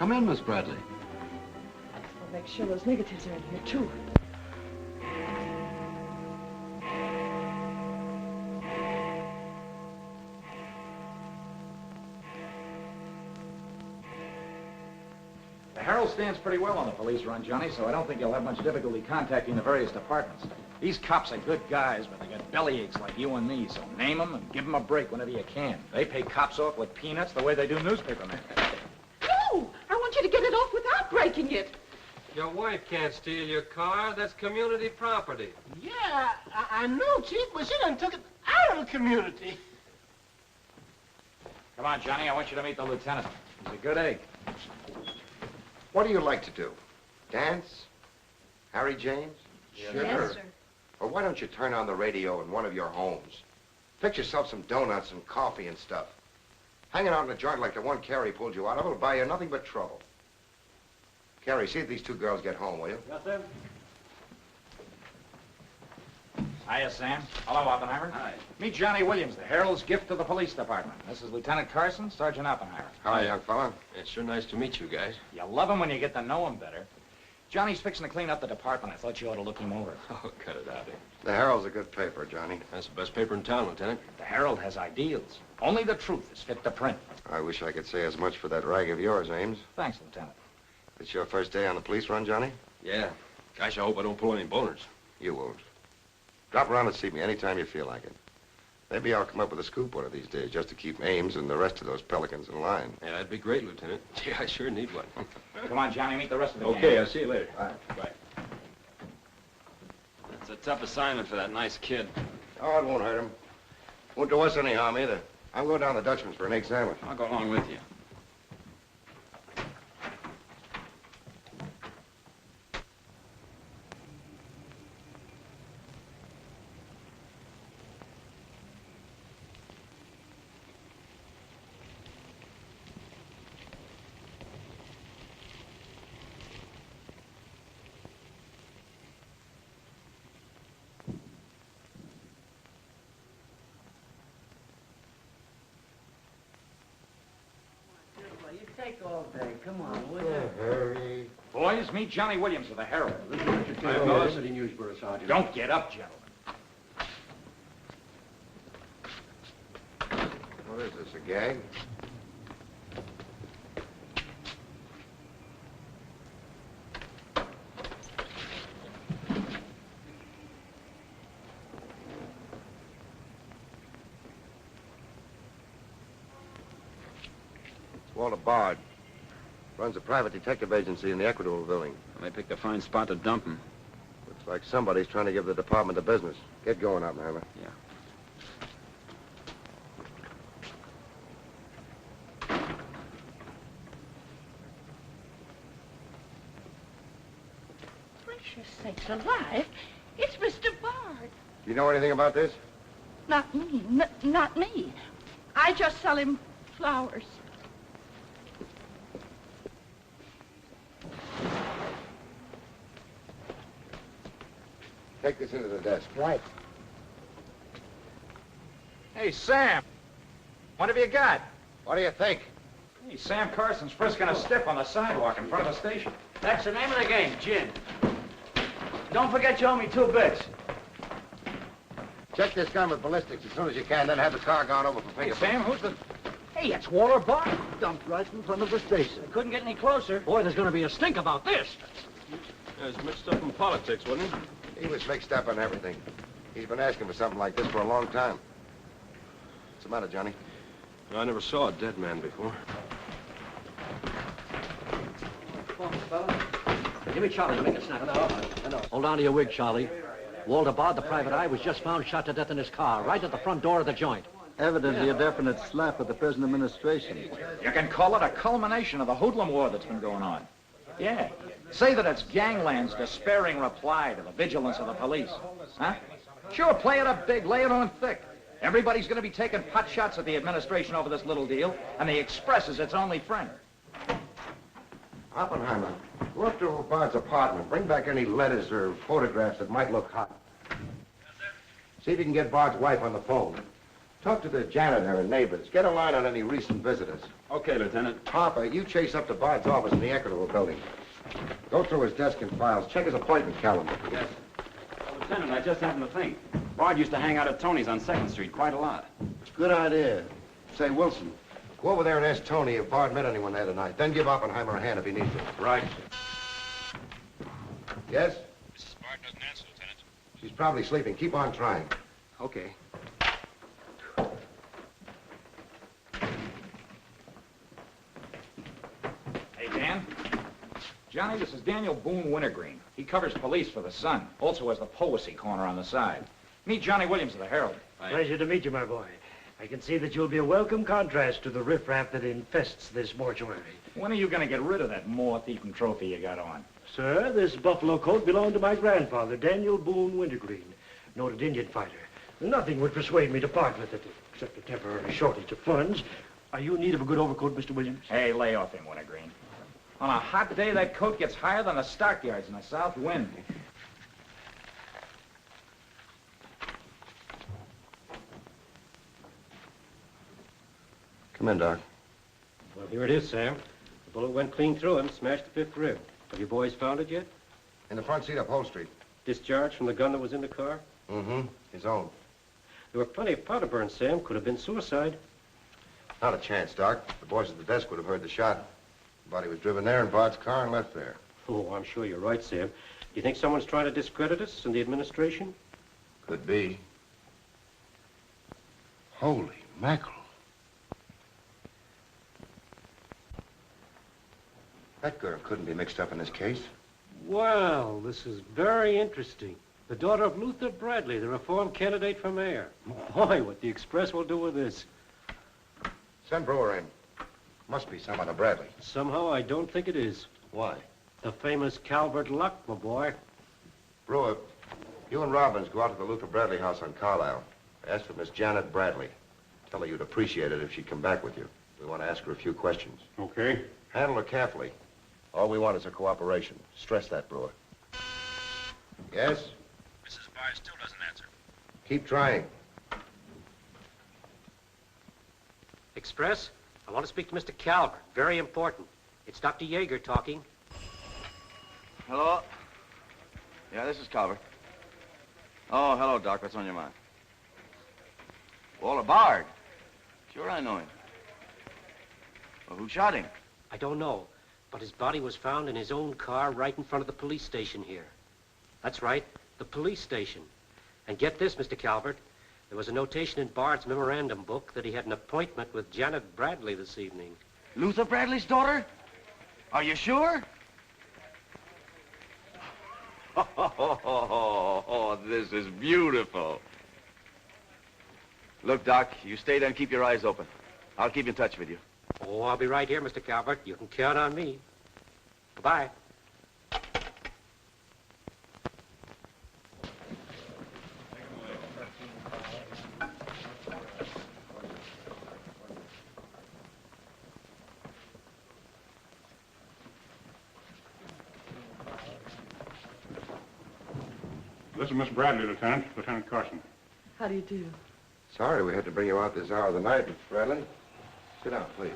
Come in, Miss Bradley. I'll make sure those negatives are in here, too. The Herald stands pretty well on the police run, Johnny, so I don't think you'll have much difficulty contacting the various departments. These cops are good guys, but they got bellyaches like you and me, so name them and give them a break whenever you can. They pay cops off with peanuts the way they do newspapermen. No! I want you to get it off without breaking it. Your wife can't steal your car. That's community property. Yeah, I know, Chief, but she done took it out of the community. Come on, Johnny, I want you to meet the lieutenant. He's a good egg. What do you like to do? Dance? Harry James? Yes, sir. Or why don't you turn on the radio in one of your homes? Fix yourself some donuts and coffee and stuff. Hanging out in a joint like the one Carrie pulled you out of will buy you nothing but trouble. Carrie, see if these two girls get home, will you? Yes, sir. Hiya, Sam. Hello, Oppenheimer. Hi. Meet Johnny Williams, the Herald's gift to the police department. This is Lieutenant Carson, Sergeant Oppenheimer. Hi, young fella. It's sure nice to meet you guys. You love him when you get to know him better. Johnny's fixing to clean up the department. I thought you ought to look him over. Oh, cut it out. The Herald's a good paper, Johnny. That's the best paper in town, Lieutenant. The Herald has ideals. Only the truth is fit to print. I wish I could say as much for that rag of yours, Ames. Thanks, Lieutenant. It's your first day on the police run, Johnny? Yeah. Gosh, I hope I don't pull any boners. You won't. Drop around and see me anytime you feel like it. Maybe I'll come up with a scoop one of these days just to keep Ames and the rest of those pelicans in line. Yeah, that'd be great, Lieutenant. Gee, I sure need one. Come on, Johnny, meet the rest of the gang. Okay, I'll see you later. All right. Bye. It's a tough assignment for that nice kid. Oh, it won't hurt him. Won't do us any harm either. I'm going down to the Dutchman's for an egg sandwich. I'll go along with you. You take all day. Come on, will you? Hurry. Boys, meet Johnny Williams of the Herald. Hi, fellas. Newsboro, Sergeant. Don't get up, gentlemen. What is this, a gag? Walter Bard. Runs a private detective agency in the Equitable building. They picked a fine spot to dump him. Looks like somebody's trying to give the department the business. Get going, Oppenheimer. Yeah. Gracious sakes alive. It's Mr. Bard. Do you know anything about this? Not me. Not me. I just sell him flowers. Take this into the desk. Right. Hey, Sam. What have you got? What do you think? Hey, Sam Carson's frisking a stiff on the sidewalk in front of the station. That's the name of the game, gin. Don't forget you owe me 2 bits. Check this gun with ballistics as soon as you can, then have the car gone over for Hey, fingerprints. Sam, who's the... Hey, it's Walter Bard. Dumped right in front of the station. Couldn't get any closer. Boy, there's going to be a stink about this. There's mixed up in politics, wasn't he? He was mixed up on everything. He's been asking for something like this for a long time. What's the matter, Johnny? I never saw a dead man before. Give me Charlie to make a snap. No. Hold on to your wig, Charlie. Walter Bard, the private eye, was just found shot to death in his car, right at the front door of the joint. Evidently a definite slap at the present administration. You can call it a culmination of the hoodlum war that's been going on. Yeah. Say that it's gangland's despairing reply to the vigilance of the police. Huh? Sure, play it up big, lay it on thick. Everybody's going to be taking pot shots at the administration over this little deal, and the Express is its only friend. Oppenheimer, go up to Bard's apartment. Bring back any letters or photographs that might look hot. See if you can get Bard's wife on the phone. Talk to the janitor and neighbors. Get a line on any recent visitors. Okay, Lieutenant. Harper, you chase up to Bard's office in the Equitable building. Go through his desk and files. Check his appointment calendar. Yes. Lieutenant, I just happened to think. Bard used to hang out at Tony's on 2nd Street quite a lot. Good idea. Say, Wilson, go over there and ask Tony if Bard met anyone there tonight. Then give Oppenheimer a hand if he needs it. Right. Yes? Mrs. Bard doesn't answer, Lieutenant. She's probably sleeping. Keep on trying. Okay. Hey, Dan. Johnny, this is Daniel Boone Wintergreen. He covers police for the Sun. Also has the policy corner on the side. Meet Johnny Williams of the Herald. Pleasure to meet you, my boy. I can see that you'll be a welcome contrast to the riffraff that infests this mortuary. When are you going to get rid of that moth-eaten trophy you got on? Sir, this buffalo coat belonged to my grandfather, Daniel Boone Wintergreen, noted Indian fighter. Nothing would persuade me to part with it, except a temporary shortage of funds. Are you in need of a good overcoat, Mr. Williams? Hey, lay off him, Wintergreen. On a hot day, that coat gets higher than the stockyards in a south wind. Come in, Doc. Well, here it is, Sam. The bullet went clean through him, smashed the 5th rib. Have you boys found it yet? In the front seat upholstery. Discharged from the gun that was in the car? Mm-hmm. His own. There were plenty of powder burns, Sam. Could have been suicide. Not a chance, Doc. The boys at the desk would have heard the shot. The body was driven there in Bard's car and left there. Oh, I'm sure you're right, Sam. Do you think someone's trying to discredit us in the administration? Could be. Holy mackerel. That girl couldn't be mixed up in this case. Well, this is very interesting. The daughter of Luther Bradley, the reform candidate for mayor. Boy, what the Express will do with this. Send Brewer in. Must be someone of Bradley. Somehow, I don't think it is. Why? The famous Calvert Luck, my boy. Brewer, you and Robbins go out to the Luther Bradley house on Carlisle. Ask for Miss Janet Bradley. Tell her you'd appreciate it if she'd come back with you. We want to ask her a few questions. Okay. Handle her carefully. All we want is her cooperation. Stress that, Brewer. Yes? Mrs. Bard still doesn't answer. Keep trying. Express, I want to speak to Mr. Calvert. Very important. It's Dr. Yeager talking. Hello? Yeah, this is Calvert. Oh, hello, Doc. What's on your mind? Walter Bard. Sure, I know him. Well, who shot him? I don't know, but his body was found in his own car right in front of the police station here. That's right, the police station. And get this, Mr. Calvert. There was a notation in Bard's memorandum book that he had an appointment with Janet Bradley this evening. Luther Bradley's daughter? Are you sure? Oh, this is beautiful. Look, Doc, you stay there and keep your eyes open. I'll keep in touch with you. Oh, I'll be right here, Mr. Calvert. You can count on me. Goodbye. This is Miss Bradley, Lieutenant. Lieutenant Carson. How do you do? Sorry we had to bring you out this hour of the night, Miss Bradley. Sit down, please.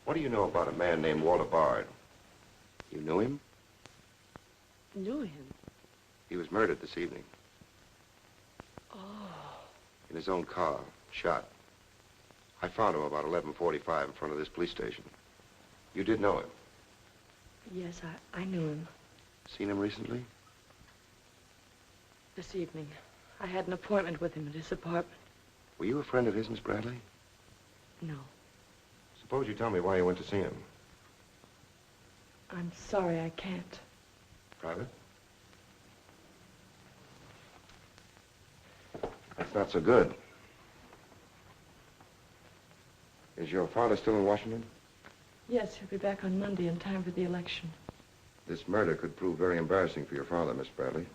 What do you know about a man named Walter Bard? You knew him? Knew him? He was murdered this evening. Oh. In his own car, shot. I found him about 11:45 in front of this police station. You did know him? Yes, I knew him. Seen him recently? This evening. I had an appointment with him at his apartment. Were you a friend of his, Miss Bradley? No. Suppose you tell me why you went to see him. I'm sorry, I can't. Private? That's not so good. Is your father still in Washington? Yes, he'll be back on Monday in time for the election. This murder could prove very embarrassing for your father, Miss Bradley.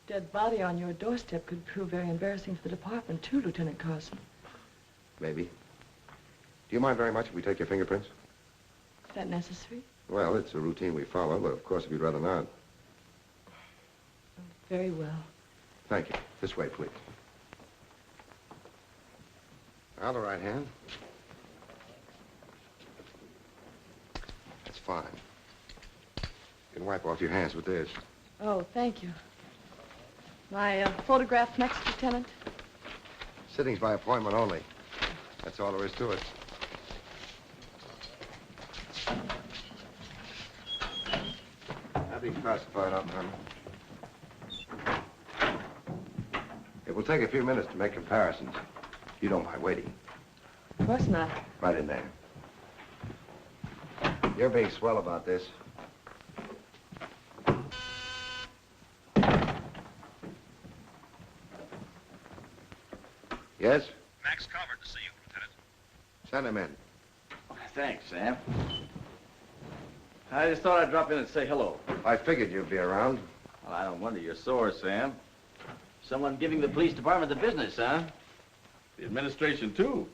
Dead body on your doorstep could prove very embarrassing for the department, too, Lieutenant Carson. Maybe. Do you mind very much if we take your fingerprints? Is that necessary? Well, it's a routine we follow, but of course if you'd rather not. Very well. Thank you. This way, please. Now, the right hand. That's fine. You can wipe off your hands with this. Oh, thank you. My photograph next, Lieutenant? Sittings by appointment only. That's all there is to it. I'll be classified up, Hammer. It will take a few minutes to make comparisons. If you don't mind waiting. Of course not. Right in there. You're being swell about this. Yes? Max Calvert to see you, Lieutenant. Send him in. Thanks, Sam. I just thought I'd drop in and say hello. I figured you'd be around. Well, I don't wonder you're sore, Sam. Someone giving the police department the business, huh? The administration, too.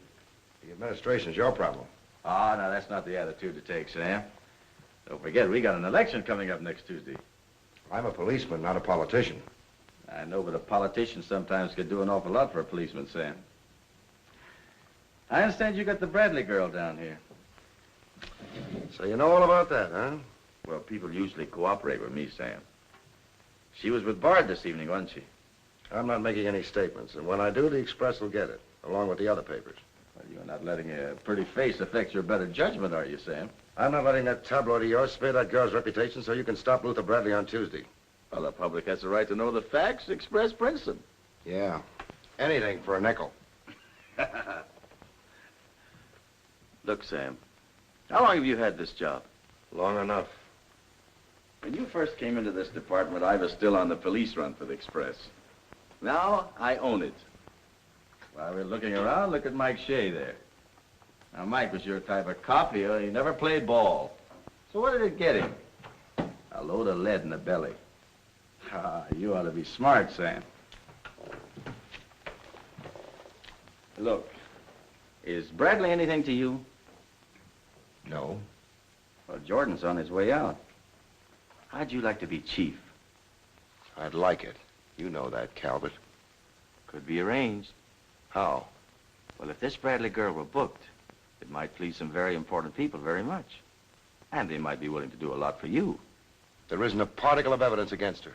The administration's your problem. Ah, now that's not the attitude to take, Sam. Don't forget, we got an election coming up next Tuesday. I'm a policeman, not a politician. I know, but a politician sometimes could do an awful lot for a policeman, Sam. I understand you got the Bradley girl down here. So you know all about that, huh? Well, people usually cooperate with me, Sam. She was with Bard this evening, wasn't she? I'm not making any statements, and when I do, the Express will get it, along with the other papers. Well, you're not letting a pretty face affect your better judgment, are you, Sam? I'm not letting that tabloid of yours smear that girl's reputation so you can stop Luther Bradley on Tuesday. Well, the public has the right to know the facts. Express prints them. Yeah. Anything for a nickel. Look, Sam, how long have you had this job? Long enough. When you first came into this department, I was still on the police run for the Express. Now, I own it. While we're looking around, look at Mike Shea there. Now, Mike was your type of cop. He never played ball. So what did it get him? A load of lead in the belly. Ah, you ought to be smart, Sam. Look, is Bradley anything to you? No. Well, Jordan's on his way out. How'd you like to be chief? I'd like it. You know that, Calvert. Could be arranged. How? Well, if this Bradley girl were booked, it might please some very important people very much. And they might be willing to do a lot for you. There isn't a particle of evidence against her.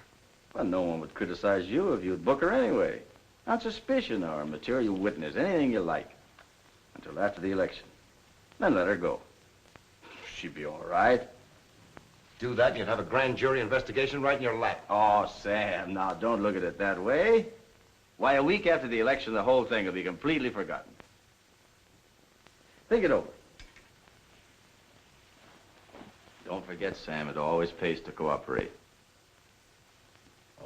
Well, no one would criticize you if you'd book her anyway. On suspicion or material witness, anything you like. Until after the election. Then let her go. She'd be all right. Do that and you'd have a grand jury investigation right in your lap. Oh, Sam, now don't look at it that way. Why, a week after the election, the whole thing will be completely forgotten. Think it over. Don't forget, Sam, it always pays to cooperate.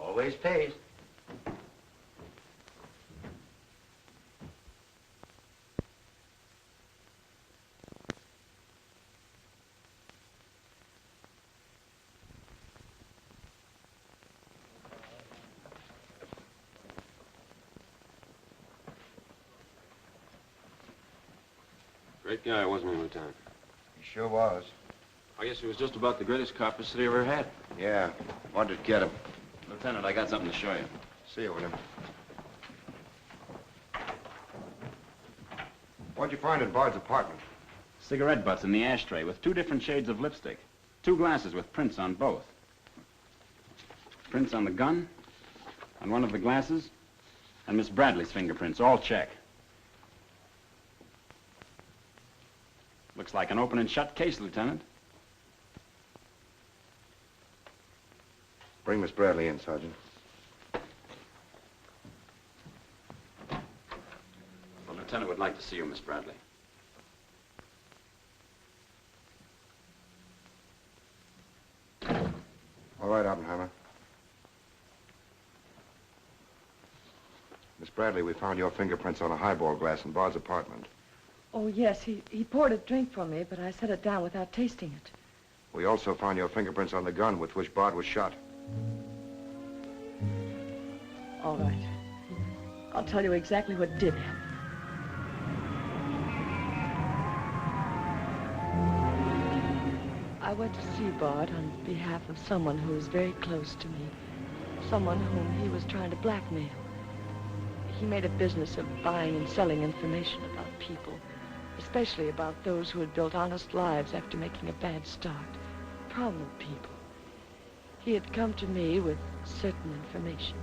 Always pays. Great guy, wasn't he, Lieutenant? He sure was. I guess he was just about the greatest cop the city ever had. Yeah. Wanted to get him. Lieutenant, I got something to show you. See you with him. What'd you find in Bard's apartment? Cigarette butts in the ashtray with 2 different shades of lipstick. 2 glasses with prints on both. Prints on the gun, on one of the glasses, and Miss Bradley's fingerprints, all check. Looks like an open and shut case, Lieutenant. Bring Miss Bradley in, Sergeant. The Lieutenant would like to see you, Miss Bradley. All right, Oppenheimer. Miss Bradley, we found your fingerprints on a highball glass in Bard's apartment. Oh, yes, he poured a drink for me, but I set it down without tasting it. We also found your fingerprints on the gun with which Bard was shot. All right. I'll tell you exactly what did happen. I went to see Bard on behalf of someone who was very close to me. someone whom he was trying to blackmail. He made a business of buying and selling information about people, especially about those who had built honest lives after making a bad start. Prominent people. He had come to me with certain information.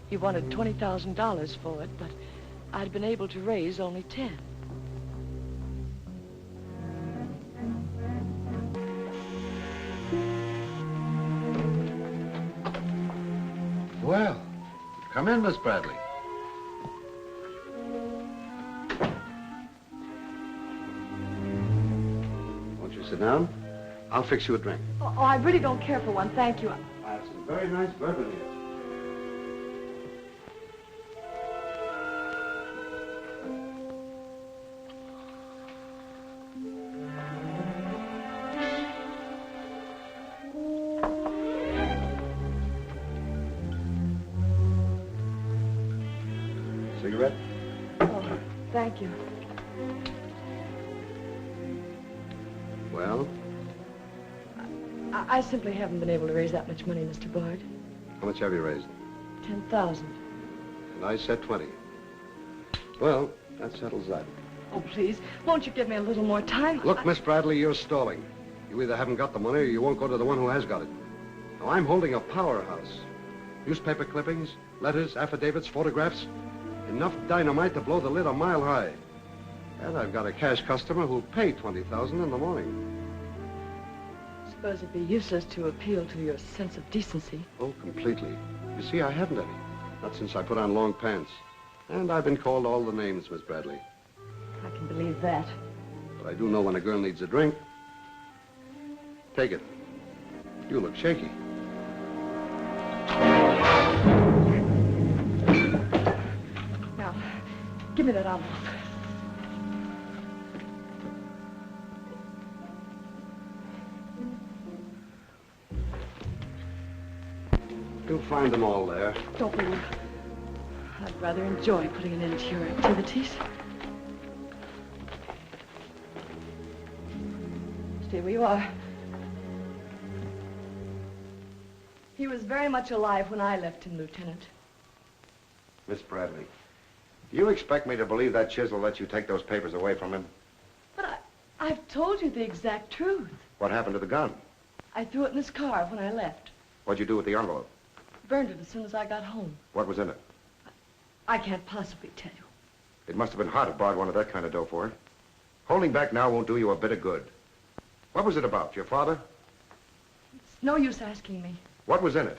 He wanted $20,000 for it, but I'd been able to raise only 10. Well, come in, Miss Bradley. Won't you sit down? I'll fix you a drink. Oh, I really don't care for one, thank you. I have some very nice bourbon here. Cigarette? Oh, thank you. Well, I simply haven't been able to raise that much money, Mr. Bard. how much have you raised? 10,000. And I said 20. Well, that settles that. Oh, please, won't you give me a little more time? Look, Miss Bradley, you're stalling. You either haven't got the money or you won't go to the one who has got it. Now, I'm holding a powerhouse. Newspaper clippings, letters, affidavits, photographs. Enough dynamite to blow the lid a mile high. And I've got a cash customer who'll pay $20,000 in the morning. I suppose it'd be useless to appeal to your sense of decency. Oh, completely. You see, I haven't any. Not since I put on long pants. And I've been called all the names, Miss Bradley. I can believe that. But I do know when a girl needs a drink. Take it. You look shaky. Now, give me that envelope. You'll find them all there. Don't worry. I'd rather enjoy putting an end to your activities. Stay where you are. He was very much alive when I left him, Lieutenant. Miss Bradley, do you expect me to believe that chisel let you take those papers away from him? But I've told you the exact truth. What happened to the gun? I threw it in his car when I left. What'd you do with the envelope? Burned it as soon as I got home. What was in it? I can't possibly tell you. It must have been hard if Bard wanted that kind of dough for it. Holding back now won't do you a bit of good. What was it about? Your father? It's no use asking me. What was in it?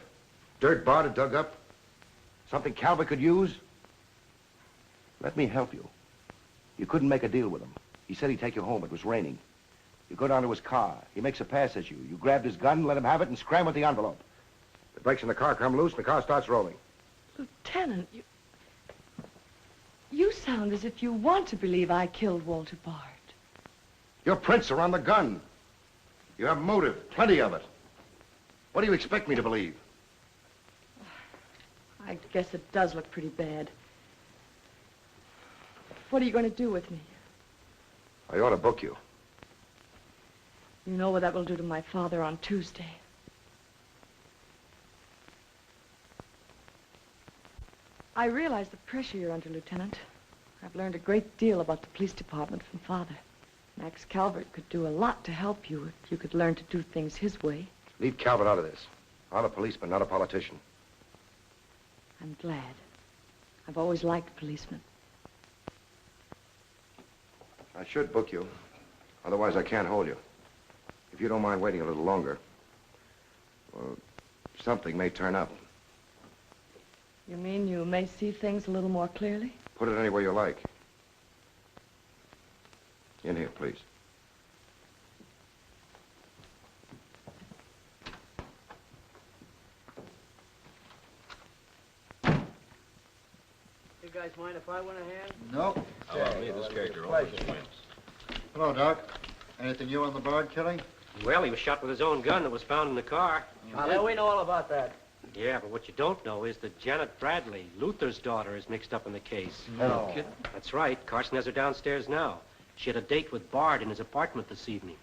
Dirt Bard had dug up? Something Calvert could use? Let me help you. You couldn't make a deal with him. He said he'd take you home. It was raining. You go down to his car. He makes a pass at you. You grabbed his gun, let him have it, and scram with the envelope. The brakes in the car come loose, and the car starts rolling. Lieutenant, you sound as if you want to believe I killed Walter Bard. Your prints are on the gun. You have motive, plenty of it. What do you expect me to believe? I guess it does look pretty bad. What are you going to do with me? I ought to book you. You know what that will do to my father on Tuesday. I realize the pressure you're under, Lieutenant. I've learned a great deal about the police department from Father. Max Calvert could do a lot to help you if you could learn to do things his way. Leave Calvert out of this. I'm a policeman, not a politician. I'm glad. I've always liked policemen. I should book you. Otherwise, I can't hold you. If you don't mind waiting a little longer, well, something may turn up. You mean you may see things a little more clearly? Put it any way you like. In here, please. You guys mind if I went ahead? No. I'll leave this character always wins. Hello, Doc. Anything new on the Bard killing? Well, he was shot with his own gun that was found in the car. Yeah, we know all about that. Yeah, but what you don't know is that Janet Bradley, Luther's daughter, is mixed up in the case. No. That's right. Carson has her downstairs now. She had a date with Bard in his apartment this evening.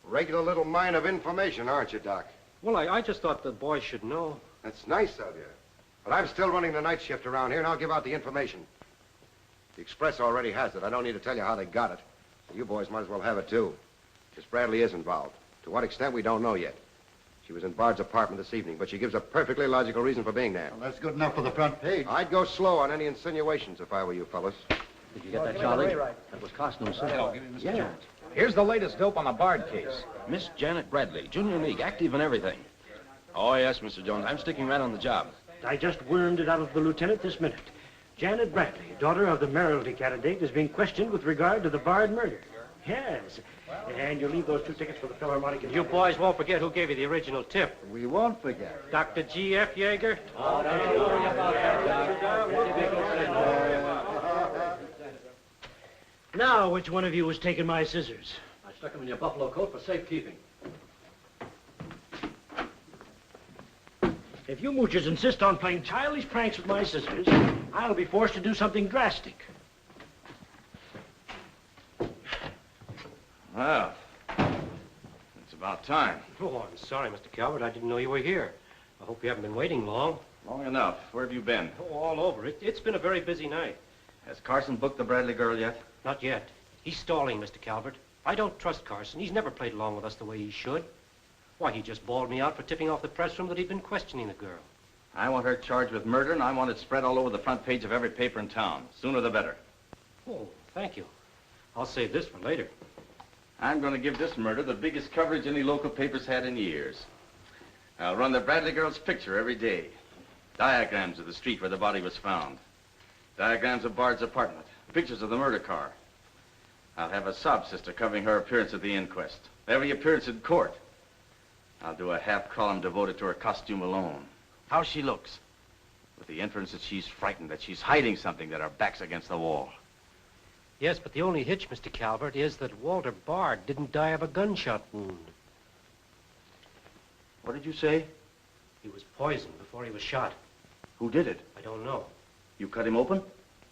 Regular little mine of information, aren't you, Doc? Well, I just thought the boys should know. That's nice of you. But I'm still running the night shift around here, and I'll give out the information. The Express already has it. I don't need to tell you how they got it. So you boys might as well have it, too. Miss Bradley is involved. To what extent, we don't know yet. She was in Bard's apartment this evening, but she gives a perfectly logical reason for being there. Well, that's good enough for the front page. I'd go slow on any insinuations if I were you fellas. Did you get that, Charlie? That was Carson himself. Yeah. Here's the latest dope on the Bard case. Miss Janet Bradley, Junior League, active and everything. Oh, yes, Mr. Jones. I'm sticking right on the job. I just wormed it out of the lieutenant this minute. Janet Bradley, daughter of the mayoralty candidate, is being questioned with regard to the Bard murder. Yes. And you leave those 2 tickets for the Philharmonic. You boys won't forget who gave you the original tip. We won't forget. Dr. G.F. Yeager. Now, which one of you was taking my scissors? I stuck them in your buffalo coat for safekeeping. If you moochers insist on playing childish pranks with my scissors, I'll be forced to do something drastic. Well, it's about time. Oh, I'm sorry, Mr. Calvert. I didn't know you were here. I hope you haven't been waiting long. Long enough. Where have you been? Oh, all over. It's been a very busy night. Has Carson booked the Bradley girl yet? Not yet. He's stalling, Mr. Calvert. I don't trust Carson. He's never played along with us the way he should. Why, he just bawled me out for tipping off the press room that he'd been questioning the girl. I want her charged with murder, and I want it spread all over the front page of every paper in town. Sooner the better. Oh, thank you. I'll save this for later. I'm going to give this murder the biggest coverage any local paper's had in years. I'll run the Bradley girl's picture every day. Diagrams of the street where the body was found. Diagrams of Bard's apartment. Pictures of the murder car. I'll have a sob sister covering her appearance at the inquest. Every appearance in court. I'll do a half column devoted to her costume alone. How she looks. With the inference that she's frightened, that she's hiding something, that her back's against the wall. Yes, but the only hitch, Mr. Calvert, is that Walter Bard didn't die of a gunshot wound. What did you say? He was poisoned before he was shot. Who did it? I don't know. You cut him open?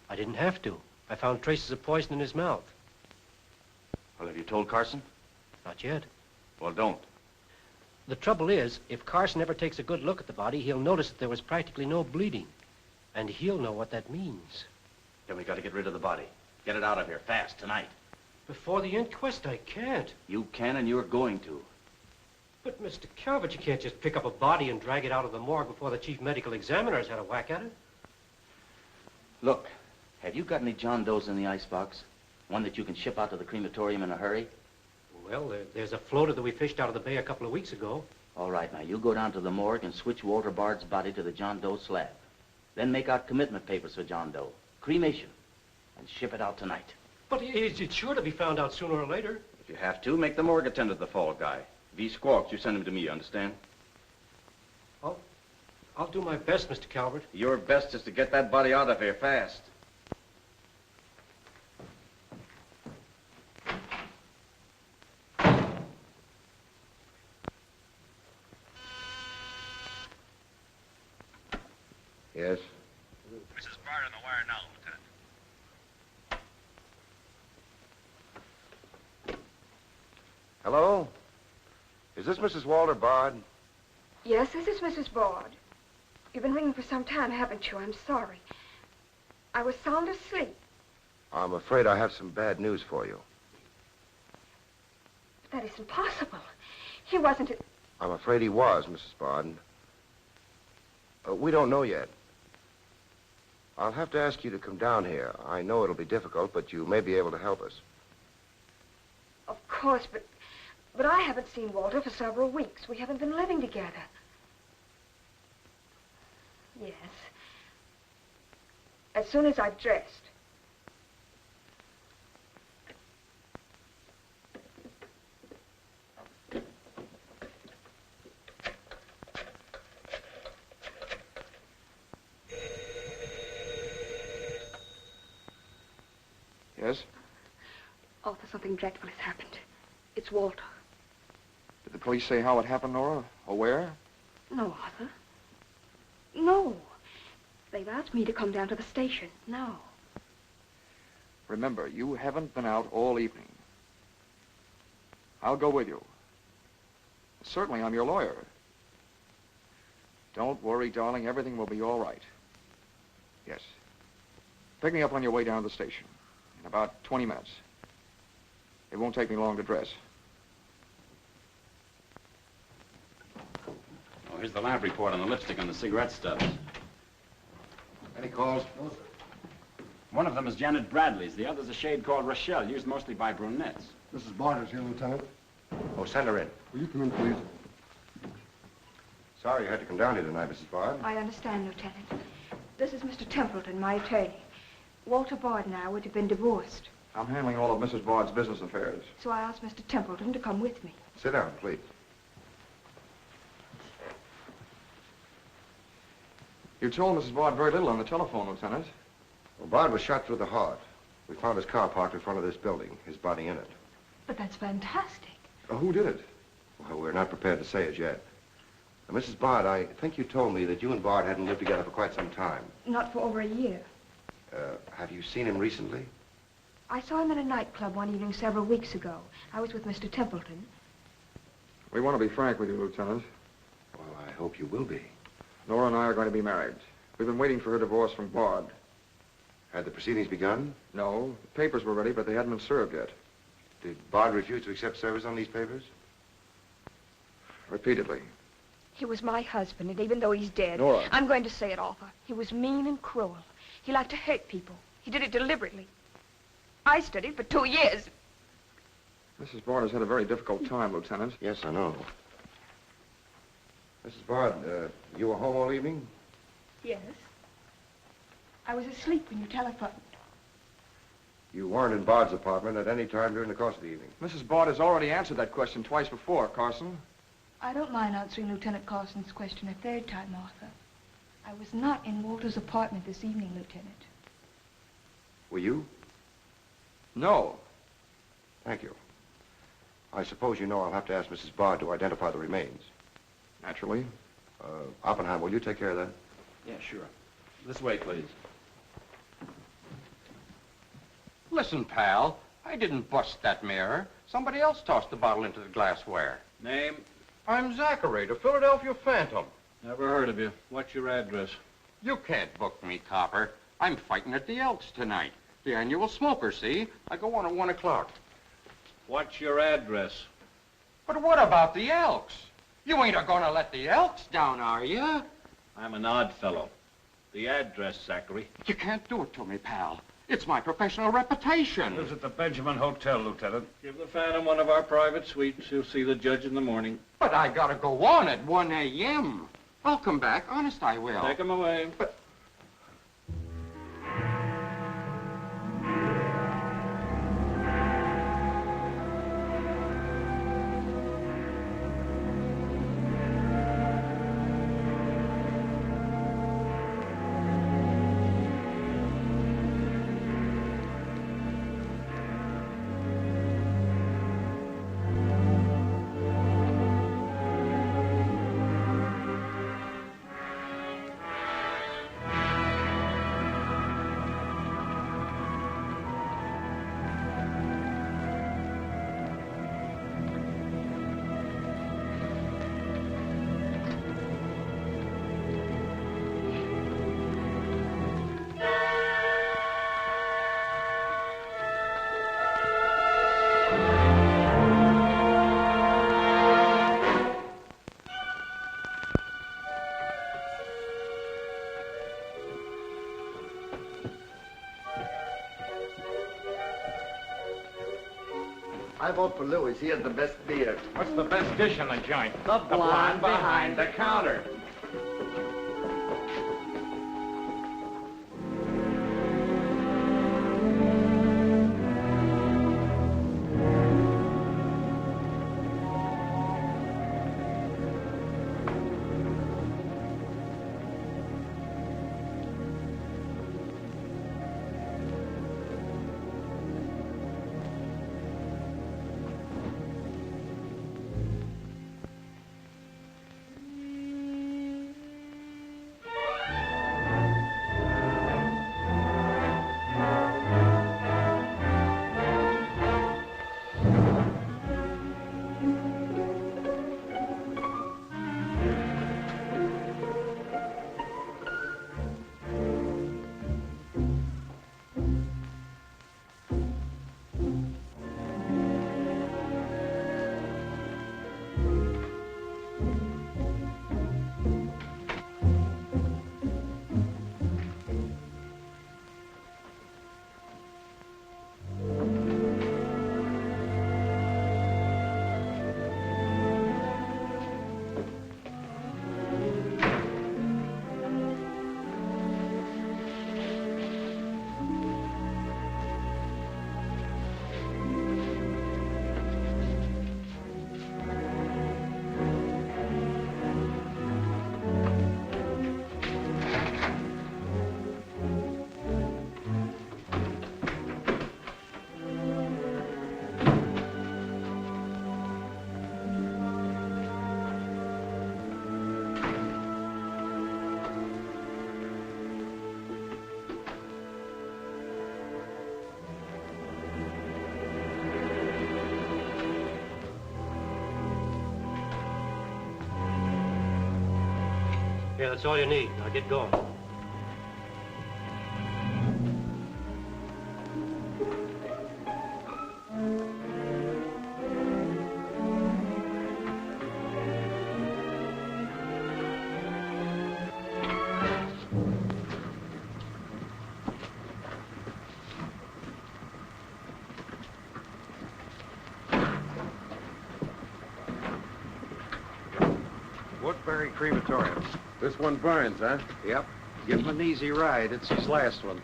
I didn't have to. I found traces of poison in his mouth. Well, have you told Carson? Not yet. Well, don't. The trouble is, if Carson ever takes a good look at the body, he'll notice that there was practically no bleeding. And he'll know what that means. Then we got to get rid of the body. Get it out of here, fast, tonight. Before the inquest, I can't. You can, and you're going to. But, Mr. Calvert, you can't just pick up a body and drag it out of the morgue before the chief medical examiner's had a whack at it. Look, have you got any John Does in the icebox? One that you can ship out to the crematorium in a hurry? Well, there's a floater that we fished out of the bay a couple of weeks ago. All right, now, you go down to the morgue and switch Walter Bard's body to the John Doe slab. Then make out commitment papers for John Doe. Cremation. And ship it out tonight. But it's sure to be found out sooner or later. If you have to, make the morgue attendant the fall guy. If he squawks, you send him to me, you understand? I'll do my best, Mr. Calvert. Your best is to get that body out of here fast. Yes? Mrs. Bard on the wire now, Lieutenant. Hello? Is this Mrs. Walter Bard? Yes, this is Mrs. Bard. You've been ringing for some time, haven't you? I'm sorry. I was sound asleep. I'm afraid I have some bad news for you. That isn't possible. He wasn't... I'm afraid he was, Mrs. Bard. We don't know yet. I'll have to ask you to come down here. I know it'll be difficult, but you may be able to help us. Of course, but I haven't seen Walter for several weeks. We haven't been living together. Yes. As soon as I've dressed. Yes? Arthur, something dreadful has happened. It's Walter. Did the police say how it happened, Nora? Or where? No, Arthur. No. They've asked me to come down to the station. No. Remember, you haven't been out all evening. I'll go with you. Certainly, I'm your lawyer. Don't worry, darling. Everything will be all right. Yes. Pick me up on your way down to the station in about 20 minutes. It won't take me long to dress. Oh, here's the lab report on the lipstick on the cigarette stubs. Any calls? No, sir. One of them is Janet Bradley's. The other's a shade called Rochelle, used mostly by brunettes. Mrs. Barter's here, Lieutenant. Oh, send her in. Will you come in, please? Sorry you had to come down here tonight, Mrs. Bard. I understand, Lieutenant. This is Mr. Templeton, my attorney. Walter Bard and I would have been divorced. I'm handling all of Mrs. Bard's business affairs. So I asked Mr. Templeton to come with me. Sit down, please. You told Mrs. Bard very little on the telephone, Lieutenant. Well, Bard was shot through the heart. We found his car parked in front of this building, his body in it. But that's fantastic. Who did it? Well, we're not prepared to say it yet. Now, Mrs. Bard, I think you told me that you and Bard hadn't lived together for quite some time. Not for over a year. Have you seen him recently? I saw him in a nightclub one evening several weeks ago. I was with Mr. Templeton. We want to be frank with you, Lieutenant. Well, I hope you will be. Nora and I are going to be married. We've been waiting for her divorce from Bard. Had the proceedings begun? No. The papers were ready, but they hadn't been served yet. Did Bard refuse to accept service on these papers? Repeatedly. He was my husband, and even though he's dead, Nora. I'm going to say it, Arthur. He was mean and cruel. He liked to hurt people. He did it deliberately. I studied for 2 years. Mrs. Bard has had a very difficult time, Lieutenant. Yes, I know. Mrs. Bard, you were home all evening? Yes. I was asleep when you telephoned. You weren't in Bard's apartment at any time during the course of the evening? Mrs. Bard has already answered that question twice before, Carson. I don't mind answering Lieutenant Carson's question a third time, Arthur. I was not in Walter's apartment this evening, Lieutenant. Were you? No. Thank you. I suppose you know I'll have to ask Mrs. Bard to identify the remains. Naturally. Oppenheim, will you take care of that? Yeah, sure. This way, please. Listen, pal, I didn't bust that mirror. Somebody else tossed the bottle into the glassware. Name? I'm Zachary, the Philadelphia Phantom. Never heard of you. What's your address? You can't book me, copper. I'm fighting at the Elks tonight. The annual smoker, see? I go on at 1 o'clock. What's your address? But what about the Elks? You ain't a-gonna let the Elks down, are you? I'm an odd fellow. The address, Zachary. You can't do it to me, pal. It's my professional reputation. Lives at the Benjamin Hotel, Lieutenant. Give the Phantom one of our private suites. You'll see the judge in the morning. But I gotta go on at 1 a.m. I'll come back. Honest, I will. Take him away. But... I vote for Louis. He has the best beer. What's the best dish in the joint? The blonde behind the counter. Okay, that's all you need. Now get going. Woodbury Crematorium. This one burns, huh? Yep. Give him an easy ride. It's his last one.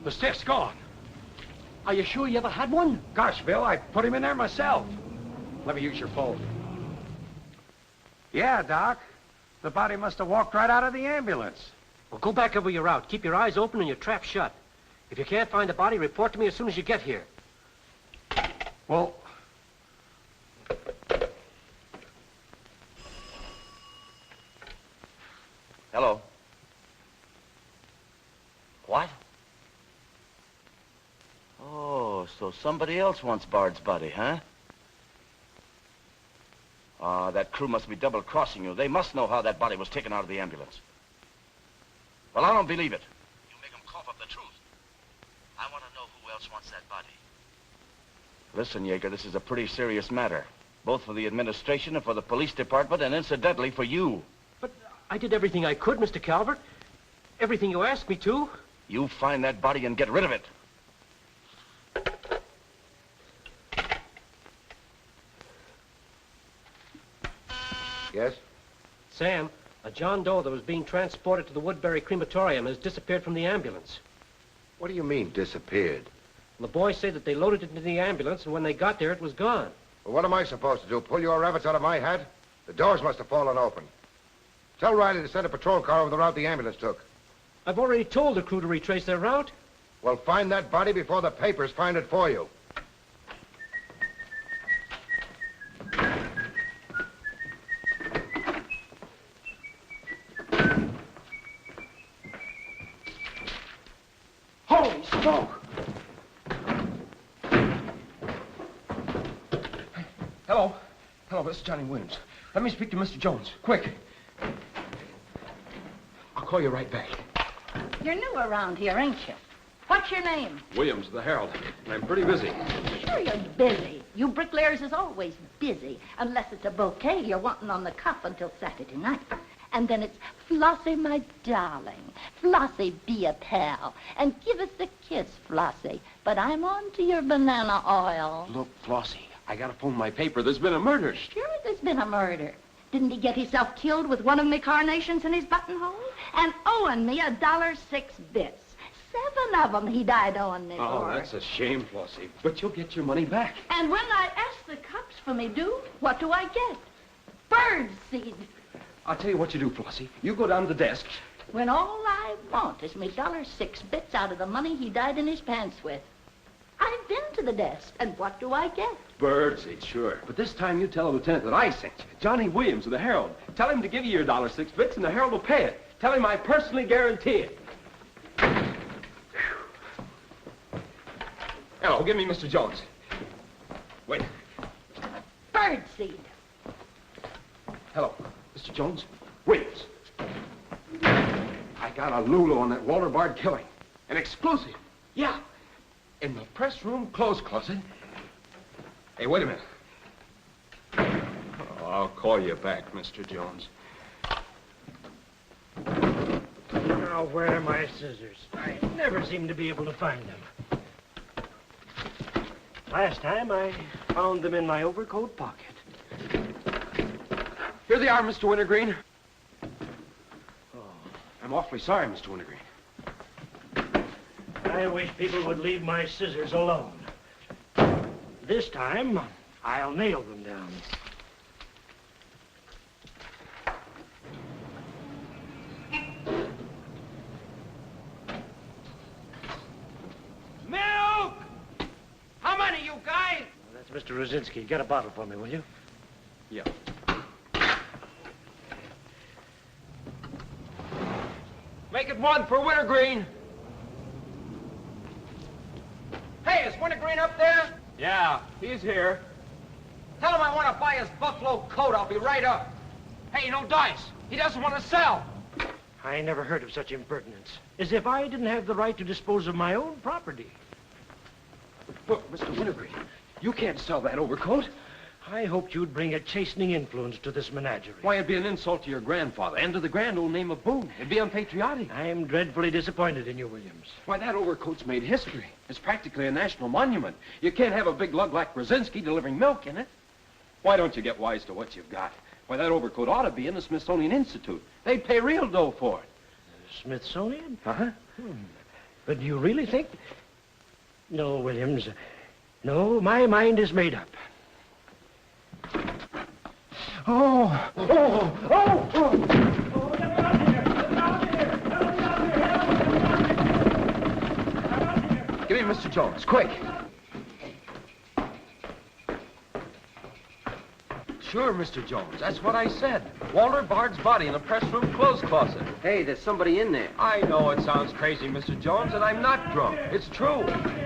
The stick's gone. Are you sure you ever had one? Gosh, Bill, I put him in there myself. Let me use your phone. Yeah, Doc. The body must have walked right out of the ambulance. Well, go back over your route. Keep your eyes open and your trap shut. If you can't find the body, report to me as soon as you get here. Well... Hello. What? Oh, so somebody else wants Bard's body, huh? Ah, that crew must be double-crossing you. They must know how that body was taken out of the ambulance. Well, I don't believe it. You make them cough up the truth. I want to know who else wants that body. Listen, Yeager, this is a pretty serious matter. Both for the administration and for the police department, and incidentally for you. But I did everything I could, Mr. Calvert. Everything you asked me to. You find that body and get rid of it. Yes? Sam, a John Doe that was being transported to the Woodbury Crematorium has disappeared from the ambulance. What do you mean, disappeared? The boys say that they loaded it into the ambulance, and when they got there, it was gone. Well, what am I supposed to do? Pull your rabbits out of my hat? The doors must have fallen open. Tell Riley to send a patrol car over the route the ambulance took. I've already told the crew to retrace their route. Well, find that body before the papers find it for you. Holy smoke! Hello. Hello, this is Johnny Williams. Let me speak to Mr. Jones. Quick. I'll call you right back. You're new around here, ain't you? What's your name? Williams, the Herald. I'm pretty busy. Sure you're busy. You bricklayers is always busy, unless it's a bouquet you're wanting on the cuff until Saturday night. And then it's, Flossie, my darling. Flossie, be a pal. And give us a kiss, Flossie. But I'm on to your banana oil. Look, Flossie, I gotta phone my paper. There's been a murder. Sure there's been a murder. Didn't he get himself killed with one of me carnations in his buttonhole? And owing me $1.06 bits. 7 of them he died owing me Oh, for. that's a shame, Flossie. But you'll get your money back. And when I ask the cops for me due, what do I get? Bird seed. I'll tell you what you do, Flossie. You go down to the desk. When all I want is me $1.06 bits out of the money he died in his pants with. I've been to the desk, and what do I get? Birdseed, sure. But this time you tell the lieutenant that I sent you. Johnny Williams of the Herald. Tell him to give you your $1.06 bits, and the Herald will pay it. Tell him I personally guarantee it. Hello, give me Mr. Jones. Wait. Birdseed. Hello, Mr. Jones. Williams. I got a Lulu on that Walter Bard killing. An exclusive. Yeah. In the press room clothes closet. Hey, wait a minute. Oh, I'll call you back, Mr. Jones. Now, where are my scissors? I never seem to be able to find them. Last time, I found them in my overcoat pocket. Here they are, Mr. Wintergreen. Oh, I'm awfully sorry, Mr. Wintergreen. I wish people would leave my scissors alone. This time, I'll nail them down. Mr. Rosinski, get a bottle for me, will you? Yeah. Make it one for Wintergreen. Hey, is Wintergreen up there? Yeah, he's here. Tell him I want to buy his buffalo coat. I'll be right up. Hey, no dice. He doesn't want to sell. I never heard of such impertinence. As if I didn't have the right to dispose of my own property. Look, Mr. Wintergreen, you can't sell that overcoat. I hoped you'd bring a chastening influence to this menagerie. Why, it'd be an insult to your grandfather and to the grand old name of Boone. It'd be unpatriotic. I'm dreadfully disappointed in you, Williams. Why, that overcoat's made history. It's practically a national monument. You can't have a big lug like Brzezinski delivering milk in it. Why don't you get wise to what you've got? Why, that overcoat ought to be in the Smithsonian Institute. They'd pay real dough for it. Smithsonian? Uh-huh. But do you really think... No, Williams. No, my mind is made up. Oh! Oh! Oh! Oh! Give me Mr. Jones, quick. Sure, Mr. Jones. That's what I said. Walter Bard's body in the press room clothes closet. Hey, there's somebody in there. I know it sounds crazy, Mr. Jones, and I'm not drunk. It's true.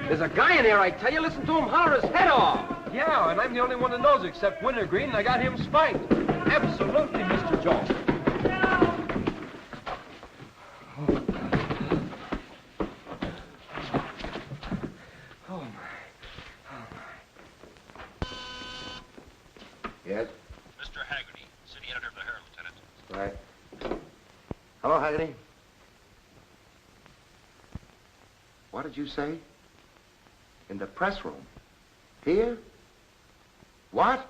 There's a guy in there, I tell you. Listen to him holler his head off. Yeah, and I'm the only one that knows except Wintergreen, and I got him spiked. Absolutely, Mr. Jones. Yes? Mr. Haggerty, city editor of the Herald, Lieutenant. Right. Hello, Haggerty. What did you say? In the press room? Here? What?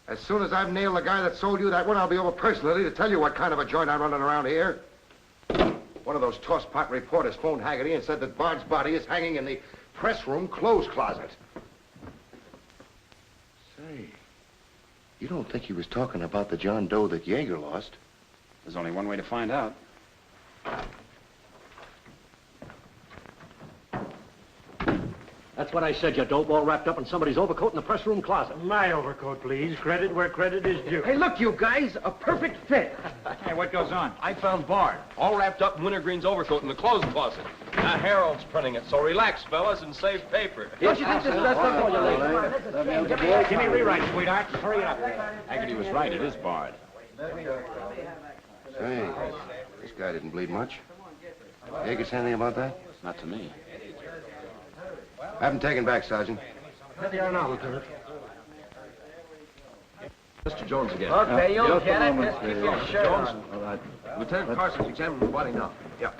As soon as I've nailed the guy that sold you that one, I'll be over personally to tell you what kind of a joint I'm running around here. One of those tosspot reporters phoned Haggerty and said that Bard's body is hanging in the press room clothes closet. Say, you don't think he was talking about the John Doe that Yeager lost? There's only one way to find out. That's what I said, you dope, all wrapped up in somebody's overcoat in the press room closet. My overcoat, please. Credit where credit is due. Hey, look, you guys, a perfect fit. Hey, what goes on? I found Bard, all wrapped up in Wintergreen's overcoat in the clothes closet. The Herald's printing it, so relax, fellas, and save paper. Don't you think this is best up for you, ladies? Give me a rewrite, sweetheart. Hurry it up. Haggerty was right. It is Bard. Say, this guy didn't bleed much. Yeager say anything about that? Not to me. Have him taken back, Sergeant. There they are now, Lieutenant. Mr. Jones again. Okay, you'll get it. Just keep your shirt Jones. on. All right. Lieutenant Carson's examining the body now. Yeah.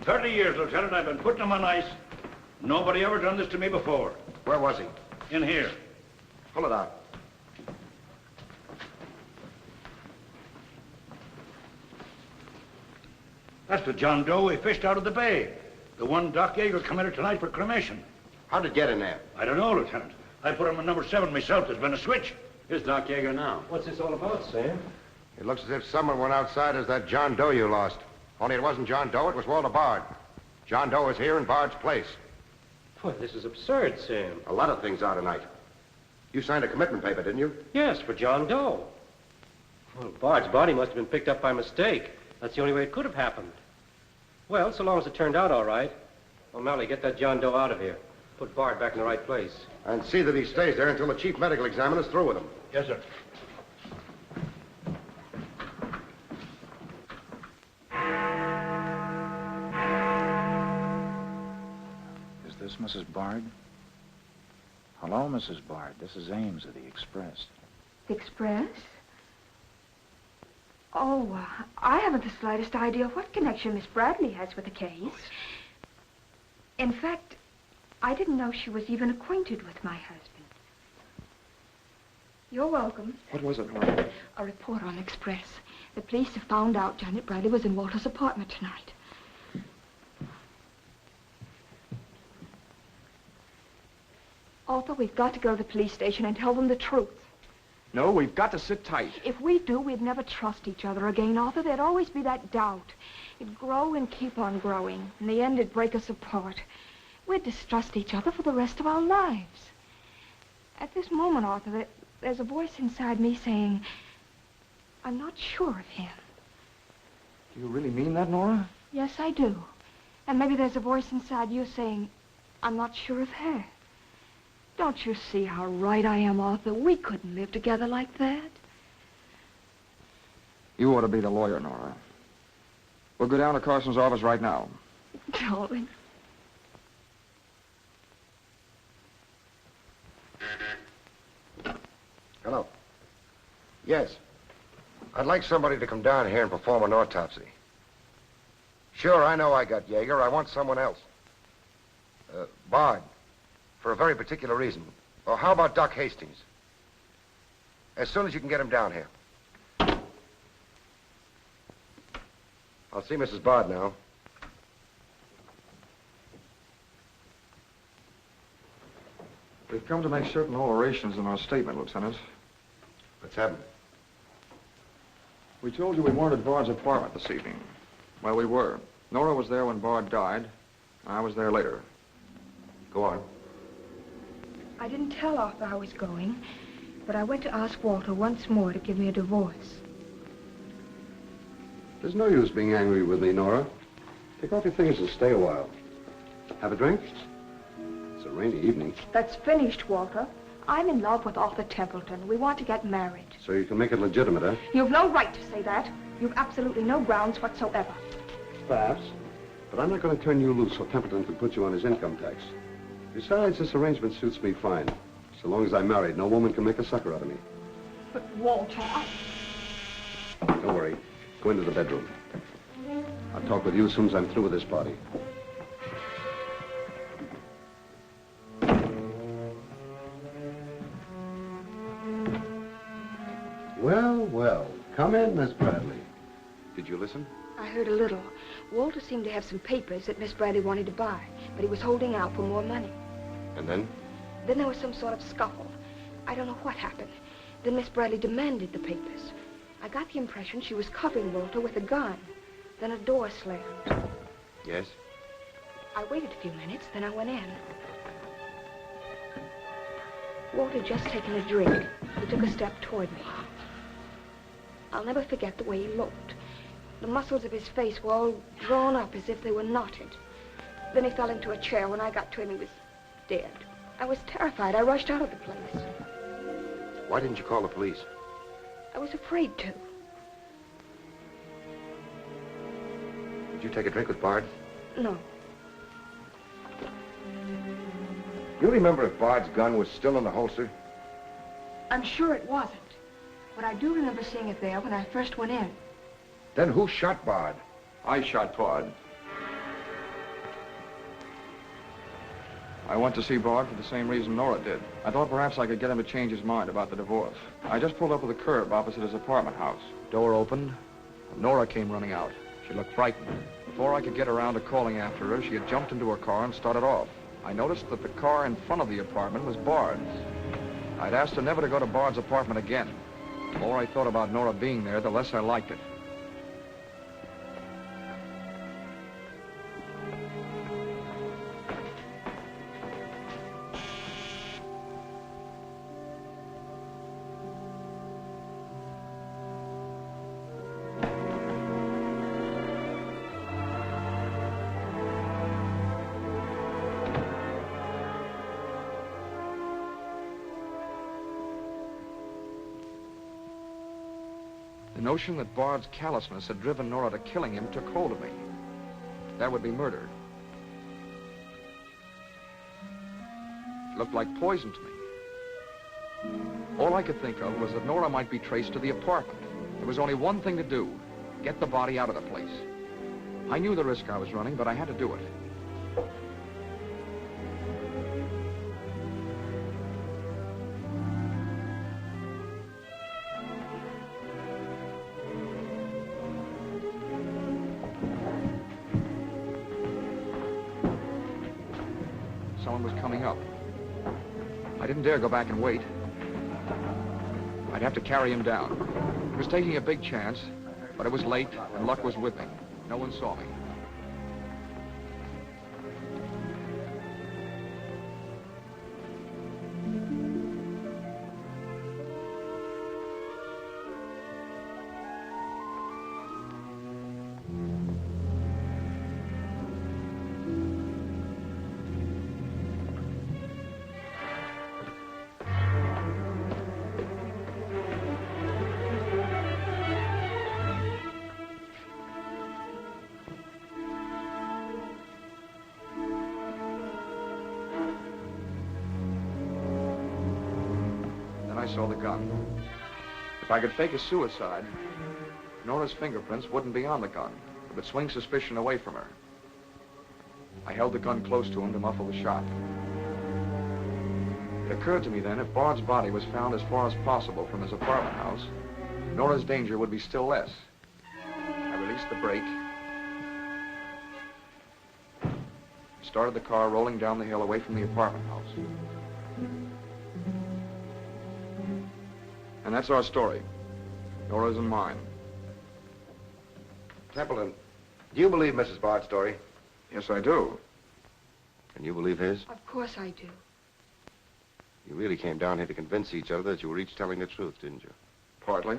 30 years, Lieutenant. I've been putting him on ice. Nobody ever done this to me before. Where was he? In here. Pull it out. That's the John Doe we fished out of the bay. The one Doc Yeager committed tonight for cremation. How'd it get in there? I don't know, Lieutenant. I put him in number 7 myself. There's been a switch. Here's Doc Yeager now. What's this all about, Sam? It looks as if someone went outside as that John Doe you lost. Only it wasn't John Doe, it was Walter Bard. John Doe is here in Bard's place. Boy, this is absurd, Sam. A lot of things are tonight. You signed a commitment paper, didn't you? Yes, for John Doe. Well, Bard's body must have been picked up by mistake. That's the only way it could have happened. Well, so long as it turned out all right. O'Malley, get that John Doe out of here. Put Bard back in the right place. And see that he stays there until the chief medical examiner's through with him. Yes, sir. Is this Mrs. Bard? Hello, Mrs. Bard. This is Ames of the Express. The Express? Oh, I haven't the slightest idea what connection Miss Bradley has with the case. In fact, I didn't know she was even acquainted with my husband. You're welcome. What was it, Martha? A report on Express. The police have found out Janet Bradley was in Walter's apartment tonight. Arthur, we've got to go to the police station and tell them the truth. No, we've got to sit tight. If we do, we'd never trust each other again, Arthur. There'd always be that doubt. It'd grow and keep on growing. In the end, it'd break us apart. We'd distrust each other for the rest of our lives. At this moment, Arthur, there's a voice inside me saying, I'm not sure of him. Do you really mean that, Nora? Yes, I do. And maybe there's a voice inside you saying, I'm not sure of her. Don't you see how right I am, Arthur? We couldn't live together like that. You ought to be the lawyer, Nora. We'll go down to Carson's office right now. Darling. Hello. Yes. I'd like somebody to come down here and perform an autopsy. Sure, I know I got Yeager. I want someone else. Bard. For a very particular reason. Or how about Doc Hastings? As soon as you can get him down here. I'll see Mrs. Bard now. We've come to make certain alterations in our statement, Lieutenant. What's happened? We told you we weren't at Bard's apartment this evening. Well, we were. Nora was there when Bard died. I was there later. Go on. I didn't tell Arthur I was going, but I went to ask Walter once more to give me a divorce. There's no use being angry with me, Nora. Take off your things and stay a while. Have a drink? It's a rainy evening. That's finished, Walter. I'm in love with Arthur Templeton. We want to get married. So you can make it legitimate, huh? You've no right to say that. You've absolutely no grounds whatsoever. Perhaps. But I'm not going to turn you loose so Templeton can put you on his income tax. Besides, this arrangement suits me fine. So long as I'm married, no woman can make a sucker out of me. But, Walter, Don't worry. Go into the bedroom. I'll talk with you as soon as I'm through with this party. Well, well. Come in, Miss Bradley. Did you listen? I heard a little. Walter seemed to have some papers that Miss Bradley wanted to buy, but he was holding out for more money. And then? Then there was some sort of scuffle. I don't know what happened. Then Miss Bradley demanded the papers. I got the impression she was covering Walter with a gun. Then a door slammed. Yes? I waited a few minutes, then I went in. Walter had just taken a drink. He took a step toward me. I'll never forget the way he looked. The muscles of his face were all drawn up as if they were knotted. Then he fell into a chair. When I got to him, he was dead. I was terrified. I rushed out of the place. Why didn't you call the police? I was afraid to. Did you take a drink with Bard? No. You remember if Bard's gun was still in the holster? I'm sure it wasn't. But I do remember seeing it there when I first went in. Then who shot Bard? I shot Bard. I went to see Bard for the same reason Nora did. I thought perhaps I could get him to change his mind about the divorce. I just pulled up with the curb opposite his apartment house. Door opened, and Nora came running out. She looked frightened. Before I could get around to calling after her, she had jumped into her car and started off. I noticed that the car in front of the apartment was Bard's. I'd asked her never to go to Bard's apartment again. The more I thought about Nora being there, the less I liked it. The notion that Bard's callousness had driven Nora to killing him took hold of me. That would be murder. It looked like poison to me. All I could think of was that Nora might be traced to the apartment. There was only one thing to do: get the body out of the place. I knew the risk I was running, but I had to do it. Someone was coming up. I didn't dare go back and wait. I'd have to carry him down. He was taking a big chance, but it was late, and luck was with me. No one saw me. saw the gun. If I could fake a suicide, Nora's fingerprints wouldn't be on the gun. It would swing suspicion away from her. I held the gun close to him to muffle the shot. It occurred to me then, if Bard's body was found as far as possible from his apartment house, Nora's danger would be still less. I released the brake, started the car rolling down the hill away from the apartment house. And that's our story. Nora's and mine. Templeton, do you believe Mrs. Bard's story? Yes, I do. And you believe his? Of course I do. You really came down here to convince each other that you were each telling the truth, didn't you? Partly.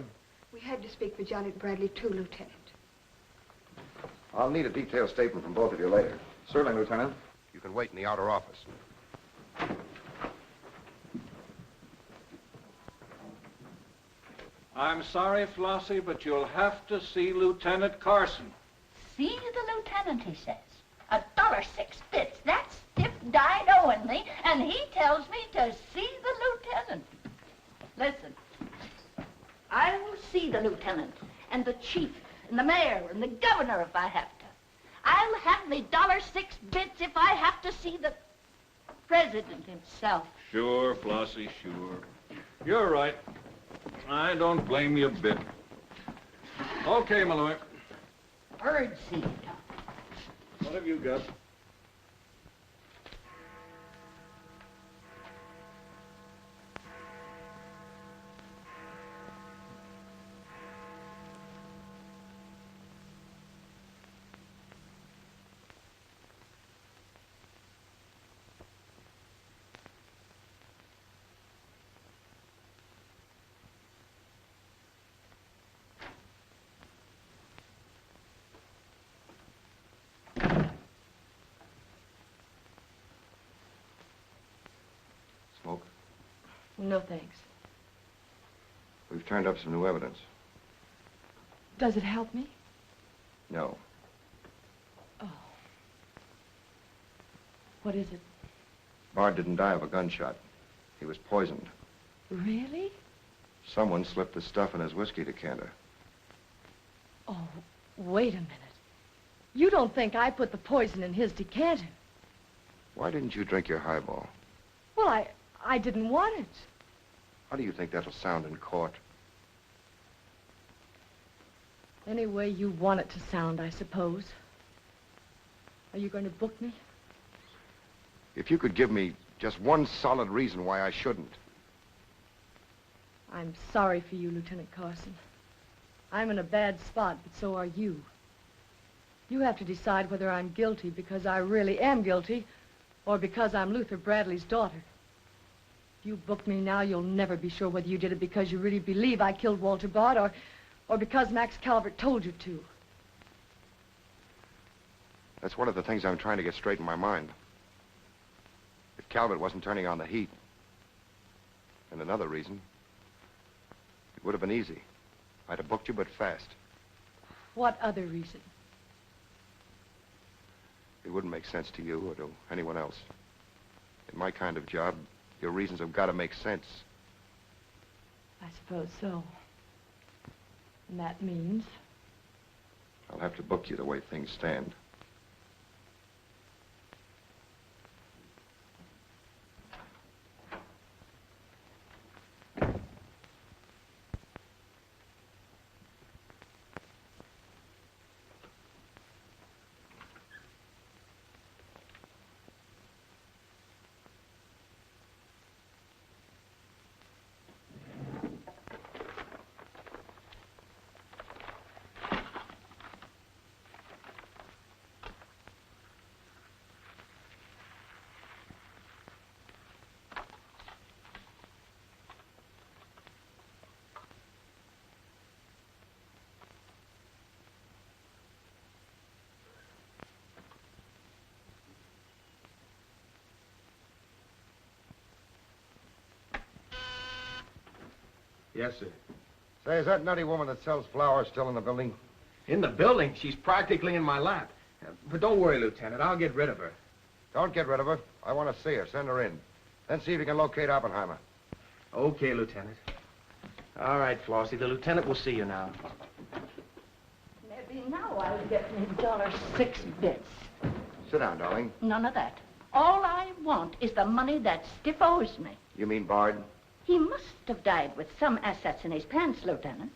We had to speak for Janet Bradley, too, Lieutenant. I'll need a detailed statement from both of you later. Certainly, Lieutenant. You can wait in the outer office. I'm sorry, Flossie, but you'll have to see Lieutenant Carson. See the lieutenant, he says. $1.06. That's stiff died owing me, and he tells me to see the lieutenant. Listen, I will see the lieutenant, and the chief, and the mayor, and the governor if I have to. I'll have me $1.06 if I have to see the president himself. Sure, Flossie, sure. You're right. I don't blame you a bit. Okay, Malloy. Birdseed. What have you got? Smoke? No, thanks. We've turned up some new evidence. Does it help me? No. Oh. What is it? Bard didn't die of a gunshot. He was poisoned. Really? Someone slipped the stuff in his whiskey decanter. Oh, wait a minute. You don't think I put the poison in his decanter? Why didn't you drink your highball? Well, I didn't want it. How do you think that'll sound in court? Any way you want it to sound, I suppose. Are you going to book me? If you could give me just one solid reason why I shouldn't. I'm sorry for you, Lieutenant Carson. I'm in a bad spot, but so are you. You have to decide whether I'm guilty because I really am guilty or because I'm Luther Bradley's daughter. If you book me now, you'll never be sure whether you did it because you really believe I killed Walter Bard or because Max Calvert told you to. That's one of the things I'm trying to get straight in my mind. If Calvert wasn't turning on the heat. And another reason, it would have been easy. I'd have booked you, but fast. What other reason? It wouldn't make sense to you or to anyone else. In my kind of job, your reasons have got to make sense. I suppose so. And that means? I'll have to book you the way things stand. Yes, sir. Say, is that nutty woman that sells flowers still in the building? In the building? She's practically in my lap. But don't worry, Lieutenant. I'll get rid of her. Don't get rid of her. I want to see her. Send her in. Then see if you can locate Oppenheimer. Okay, Lieutenant. All right, Flossie. The lieutenant will see you now. Maybe now I'll get me $6. Sit down, darling. None of that. All I want is the money that Stiff owes me. You mean Bard? He must have died with some assets in his pants, Lieutenant.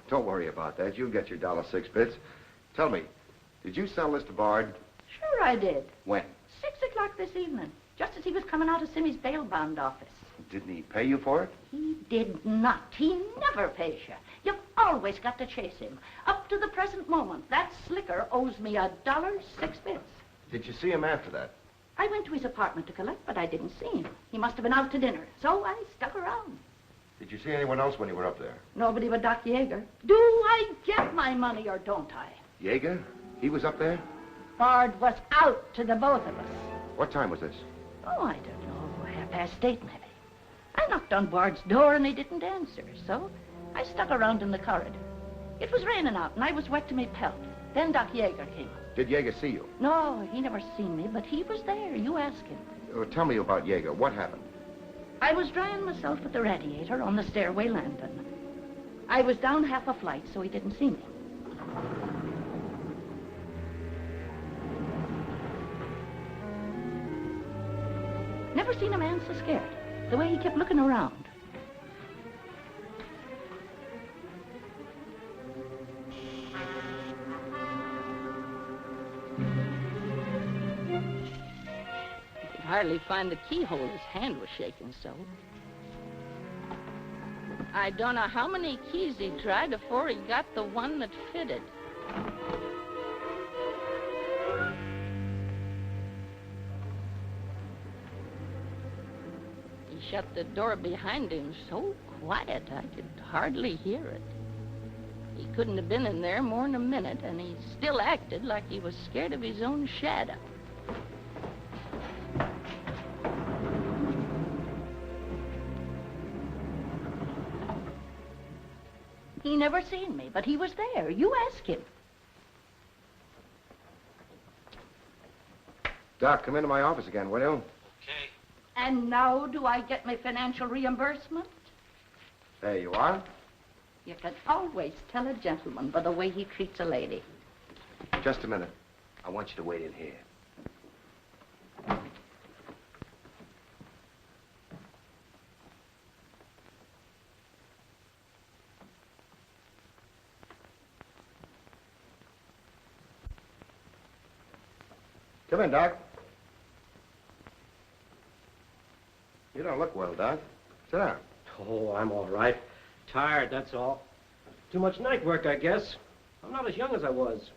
Don't worry about that. You'll get your $6. Tell me, did you sell this to Bard? Sure I did. When? 6 o'clock this evening, just as he was coming out of Simmy's bail bond office. Didn't he pay you for it? He did not. He never pays you. You've always got to chase him. Up to the present moment, that slicker owes me $6. Did you see him after that? I went to his apartment to collect, but I didn't see him. He must have been out to dinner, so I stuck around. Did you see anyone else when you were up there? Nobody but Doc Yeager. Do I get my money or don't I? Yeager? He was up there? Bard was out to the both of us. What time was this? Oh, I don't know, 8:30 maybe. I knocked on Bard's door and he didn't answer, so I stuck around in the corridor. It was raining out and I was wet to me pelt. Then Doc Yeager came up. Did Yeager see you? No, he never seen me, but he was there. You ask him. Tell me about Yeager. What happened? I was drying myself at the radiator on the stairway landing. I was down half a flight, so he didn't see me. Never seen a man so scared. The way he kept looking around. He could hardly find the keyhole. His hand was shaking so. I don't know how many keys he tried before he got the one that fitted. He shut the door behind him so quiet I could hardly hear it. He couldn't have been in there more than a minute, and he still acted like he was scared of his own shadow. He never seen me, but he was there. You ask him. Doc, come into my office again, will you? And now do I get my financial reimbursement? There you are. You can always tell a gentleman by the way he treats a lady. Just a minute. I want you to wait in here. Come in, Doc. You don't look well, Doc. Sit down. Oh, I'm all right. Tired, that's all. Too much night work, I guess. I'm not as young as I was.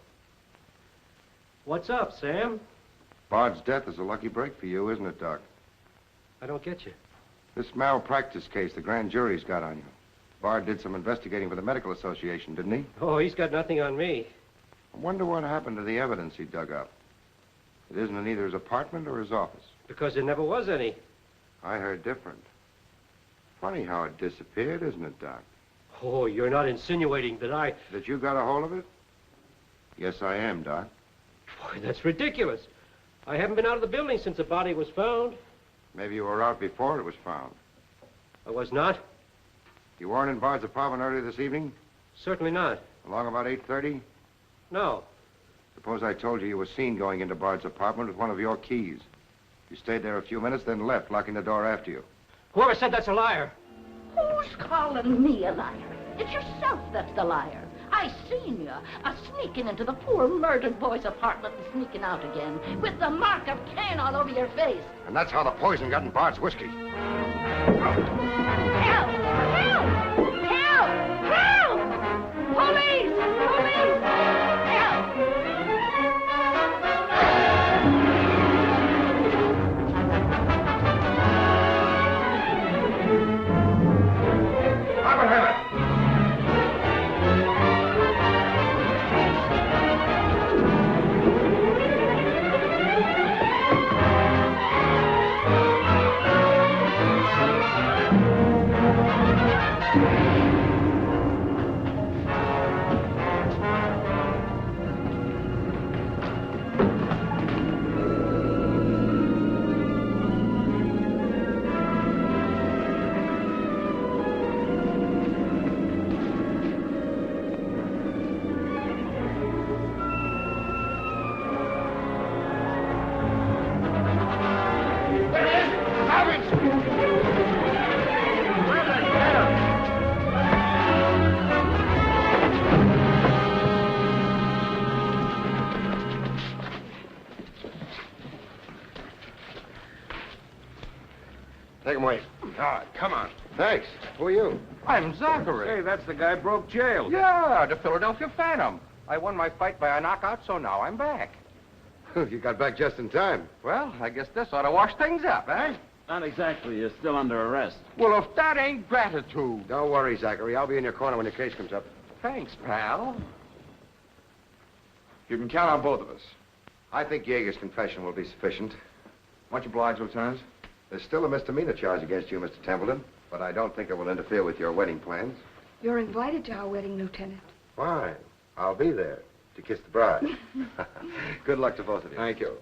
What's up, Sam? Bard's death is a lucky break for you, isn't it, Doc? I don't get you. This malpractice case the grand jury's got on you. Bard did some investigating for the Medical Association, didn't he? Oh, he's got nothing on me. I wonder what happened to the evidence he dug up. It isn't in either his apartment or his office. Because there never was any. I heard different. Funny how it disappeared, isn't it, Doc? Oh, you're not insinuating that I... That you got a hold of it? Yes, I am, Doc. Boy, that's ridiculous. I haven't been out of the building since the body was found. Maybe you were out before it was found. I was not? You weren't in Bard's apartment earlier this evening? Certainly not. Along about 8:30? No. Suppose I told you you were seen going into Bard's apartment with one of your keys. You stayed there a few minutes, then left, locking the door after you. Whoever said that's a liar. Who's calling me a liar? It's yourself that's the liar. I seen you sneaking into the poor murdered boy's apartment and sneaking out again with the mark of Cain all over your face. And that's how the poison got in Bard's whiskey. Help! Help! Help! Help! Police! Police! Help! God, come on. Thanks. Who are you? I'm Zachary. Hey, that's the guy broke jail. Yeah, the Philadelphia Phantom. I won my fight by a knockout, so now I'm back. You got back just in time. Well, I guess this ought to wash things up, eh? Not exactly. You're still under arrest. Well, if that ain't gratitude. Don't worry, Zachary. I'll be in your corner when your case comes up. Thanks, pal. You can count on both of us. I think Yeager's confession will be sufficient. Much obliged, Lieutenant. There's still a misdemeanor charge against you, Mr. Templeton, but I don't think it will interfere with your wedding plans. You're invited to our wedding, Lieutenant. Fine. I'll be there to kiss the bride. Good luck to both of you. Thank you.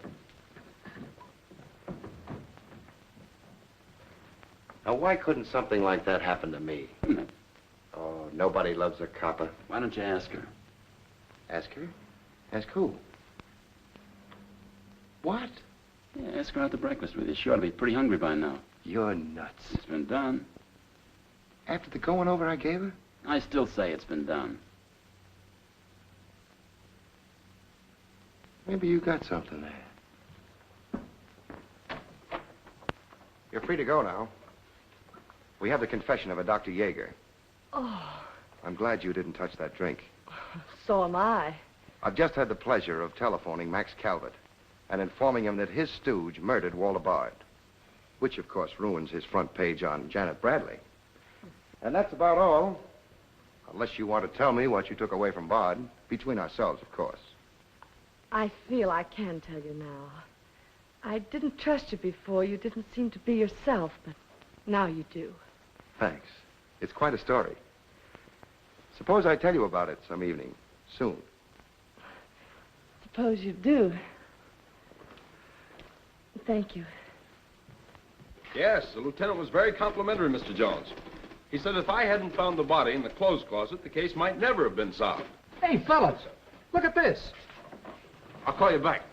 Now, why couldn't something like that happen to me? Oh, nobody loves a copper. Why don't you ask her? Ask her? Ask who? What? Yeah, ask her out to breakfast with you. She ought to be pretty hungry by now. You're nuts. It's been done. After the going over I gave her? I still say it's been done. Maybe you got something there. You're free to go now. We have the confession of a Dr. Yeager. Oh, I'm glad you didn't touch that drink. so am I. I've just had the pleasure of telephoning Max Calvert and informing him that his stooge murdered Walter Bard, which, of course, ruins his front page on Janet Bradley. And that's about all, unless you want to tell me what you took away from Bard, between ourselves, of course. I feel I can tell you now. I didn't trust you before. You didn't seem to be yourself, but now you do. Thanks. It's quite a story. Suppose I tell you about it some evening, soon. Suppose you do. Thank you. Yes, the lieutenant was very complimentary, Mr. Jones. He said if I hadn't found the body in the clothes closet, the case might never have been solved. Hey, fellas, look at this. I'll call you back.